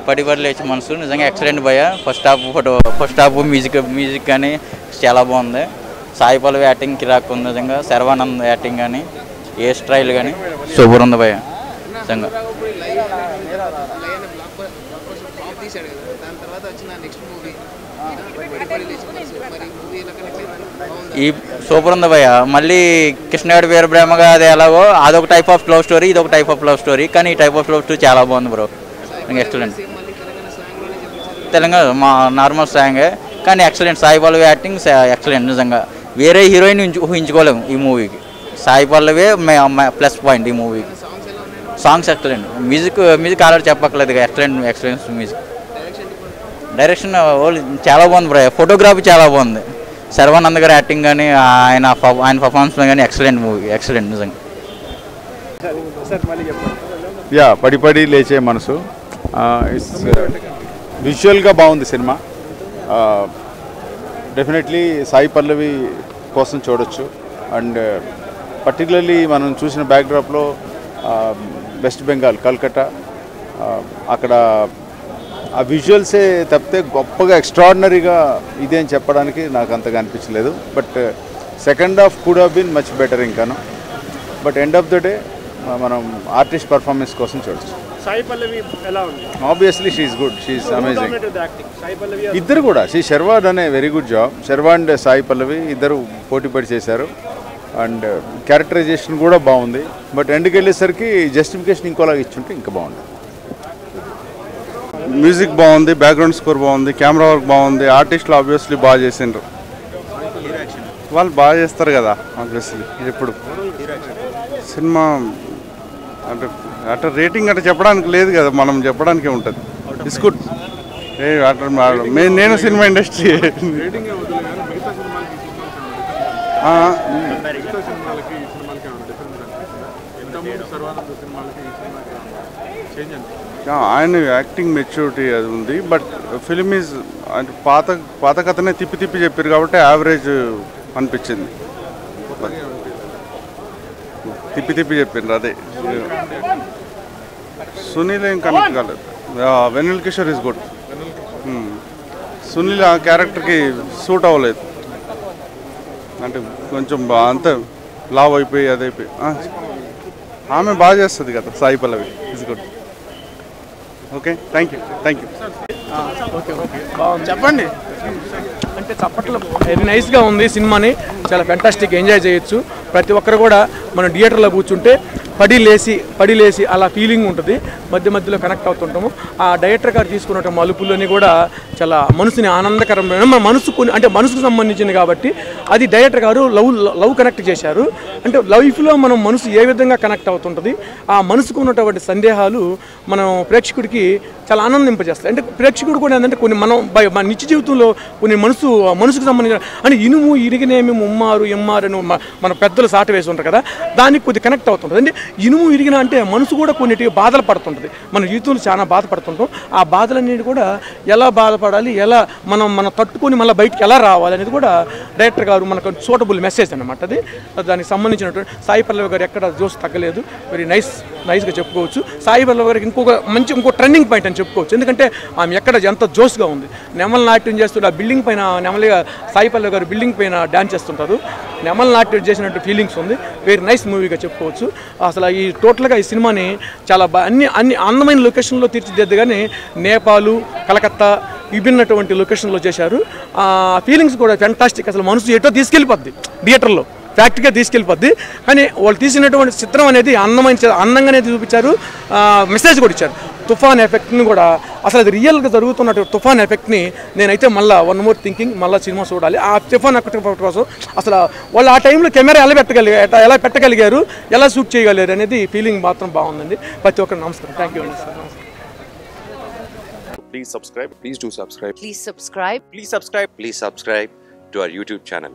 పడి పడి లేచి మనసు నిజంగా ఎక్సలెంట్ భయ. ఫస్ట్ హాఫ్ మ్యూజిక్ కానీ చాలా బాగుంది. సాయి పల్లవి యాక్టింగ్ కిరాక్ ఉంది నిజంగా. శర్వానంద్ యాక్టింగ్ కానీ ఏ స్టైల్ కానీ సూపర్ ఉంది భయ నిజంగా. ఈ సూపర్ ఉంది భయ. మళ్ళీ కృష్ణగాడి వీర బ్రహ్మగా అది ఎలాగో అదొక టైప్ ఆఫ్ లవ్ స్టోరీ, ఇదొక టైప్ ఆఫ్ లవ్ స్టోరీ. కానీ ఈ టైప్ ఆఫ్ లవ్ స్టోరీ చాలా బాగుంది బ్రో. ఎక్సలెంట్. తెలంగాణ మా నార్మల్ సాంగే కానీ excellent. Sai Pallavi acting excellent నిజంగా. వేరే హీరోయిన్ ఊహించుకోలేము ఈ మూవీకి. సాయి పల్లవి ప్లస్ పాయింట్ ఈ మూవీకి. Songs excellent. మ్యూజిక్ ఆల్రెడీ చెప్పక్కర్లేదు. Excellent music. డైరెక్షన్ చాలా బాగుంది బ్రో. ఫోటోగ్రఫీ చాలా బాగుంది. శర్వానంద్ గారి యాక్టింగ్ కానీ ఆయన పర్ఫార్మెన్స్ కానీ ఎక్సలెంట్ మూవీ. ఎక్సలెంట్ నిజంగా. యా పడి పడి లేచే మనసు. విజువల్గా బాగుంది సినిమా. డెఫినెట్లీ సాయి పల్లవి కోసం చూడొచ్చు. అండ్ పర్టికులర్లీ మనం చూసిన బ్యాక్డ్రాప్లో వెస్ట్ బెంగాల్ కల్కట్టా అక్కడ ఆ విజువల్సే తప్పితే గొప్పగా ఎక్స్ట్రాడినరీగా ఇదే అని చెప్పడానికి నాకు అంతగా అనిపించలేదు. But second half could have been much better ఇంకాను. But end of the day మనం ఆర్టిస్ట్ పర్ఫార్మెన్స్ కోసం చూడొచ్చు. సాయి పల్లవి ఎలా ఉంది? Obviously she's good. She's amazing. ఇద్దరు కూడా శర్వాడ్ అనే very good job. Sharwa and Sai Pallavi ఇద్దరు పోటీ పడి చేశారు. అండ్ క్యారెక్టరైజేషన్ కూడా బాగుంది. బట్ ఎండ్కి వెళ్ళేసరికి జస్టిఫికేషన్ ఇంకోలాగా ఇచ్చుంటే ఇంకా బాగుంది. మ్యూజిక్ బాగుంది, బ్యాక్గ్రౌండ్ స్కోర్ బాగుంది, కెమెరా వర్క్ బాగుంది. ఆర్టిస్టులు ఆబ్వియస్లీ బాగా చేసిండ్రు. వాళ్ళు బాగా చేస్తారు కదా ఆబ్వియస్లీ. ఎప్పుడు సినిమా అంటే అట్లా రేటింగ్ అట్లా చెప్పడానికి లేదు కదా, మనం చెప్పడానికే ఉంటుంది. It's good. నేను సినిమా ఇండస్ట్రీ ఆయన యాక్టింగ్ మెచ్యూరిటీ అది ఉంది. బట్ ఫిలిం ఈజ్ అంటే పాత కథనే తిప్పి చెప్పారు కాబట్టి యావరేజ్ అనిపించింది. తిప్పి చెప్పిండ్రు అదే. సునీల్ ఏం కనెక్ట్ కాలేదు. వెనిల్ కిషోర్ ఈజ్ గుడ్. సునీల్ ఆ క్యారెక్టర్కి సూట్ అవ్వలేదు. అంటే కొంచెం అంత లావ్ అయిపోయి అదైపోయి. ఆమె బాగా చేస్తుంది కదా Sai Pallavi. Is good. Okay thank you. చెప్పండి. అంటే చప్పట్లు వెరీ నైస్గా ఉంది సినిమాని. చాలా ఫెంటాస్టిక్ ఎంజాయ్ చేయొచ్చు. ప్రతి ఒక్కరు కూడా మనం థియేటర్లో కూర్చుంటే పడి లేసి అలా ఫీలింగ్ ఉంటుంది. మధ్యలో కనెక్ట్ అవుతుంటాము. ఆ డైరెక్టర్ గారు తీసుకున్న మలుపులని కూడా చాలా మనసుని ఆనందకరమైన మనసుకు సంబంధించింది కాబట్టి అది డైరెక్టర్ గారు లవ్ కనెక్ట్ చేశారు. అంటే లైఫ్లో మనం మనసు ఏ విధంగా కనెక్ట్ అవుతుంటుంది, ఆ మనసుకు ఉన్నటువంటి సందేహాలు మనం ప్రేక్షకుడికి చాలా ఆనందింపజేస్తాయి. అంటే ప్రేక్షకుడు కూడా ఏంటంటే కొన్ని మన నిత్య జీవితంలో కొన్ని మనసుకు సంబంధించిన అంటే ఇనుము ఇరిగినేమి ముమ్మారు ఎమ్మారు మన పెద్దలు సాట వేసి ఉంటారు కదా, దానికి కొద్ది కనెక్ట్ అవుతుంటుంది. అంటే ఇనుము ఇరిగిన అంటే మనసు కూడా కొన్నిటి బాధలు పడుతుంటుంది. మన జీవితంలో చాలా బాధపడుతుంటాం. ఆ బాధలన్నిటి కూడా ఎలా బాధపడాలి, ఎలా మనం తట్టుకొని మళ్ళీ బయటికి ఎలా రావాలి అనేది కూడా డైరెక్టర్ గారు మనకు సూటబుల్ మెసేజ్ అన్నమాట. అది దానికి సంబంధించినటువంటి సాయి పల్లవి గారు ఎక్కడ జోస్ తగ్గలేదు. వెరీ నైస్గా చెప్పుకోవచ్చు. సాయి పల్లవి గారికి ఇంకో ట్రెండింగ్ పాయింట్ అని చెప్పుకోవచ్చు. ఎందుకంటే ఆమె ఎక్కడ ఎంత జోస్గా ఉంది. నెమల్ నాట్యం చేస్తుంటే ఆ బిల్డింగ్ పైన సాయి పల్లవి గారు బిల్డింగ్ పైన డ్యాన్స్ చేస్తుంటారు. నెమల్ నాట్యం చేసినట్టు ఫీలింగ్స్ ఉంది. వెరీ నైస్ మూవీగా చెప్పుకోవచ్చు. అసలు ఈ టోటల్గా ఈ సినిమాని చాలా అన్ని అందమైన లొకేషన్లో తీర్చిదిద్దగానే నేపాలు, కలకత్తా విభిన్నటువంటి లొకేషన్లో చేశారు. ఫీలింగ్స్ కూడా ఫెంటాస్టిక్. అసలు మనసు ఎటో తీసుకెళ్ళిపోద్ది, థియేటర్లో ఫ్యాక్టరీగా తీసుకెళ్ళిపోద్ది. కానీ వాళ్ళు తీసినటువంటి చిత్రం అనేది అందంగానే చూపించారు. మెసేజ్ కూడా ఇచ్చారు. తుఫాన్ ఎఫెక్ట్ని కూడా అసలు అది రియల్గా జరుగుతున్నటువంటి తుఫాన్ ఎఫెక్ట్ని నేనైతే మళ్ళీ వన్ మోర్ థింకింగ్ మళ్ళీ సినిమా చూడాలి. ఆ తుఫాన్ ఎఫెక్ట్ కోసం అసలు వాళ్ళు ఆ టైంలో కెమెరా ఎలా పెట్టగలిగారు, ఎలా షూట్ చేయగలిగారు అనేది ఫీలింగ్ మాత్రం బాగుందండి. ప్రతి ఒక్కరు నమస్కారం. థ్యాంక్ యూ అండి sir. Please subscribe. Please do subscribe. Please subscribe. Please subscribe. Please subscribe to our YouTube channel.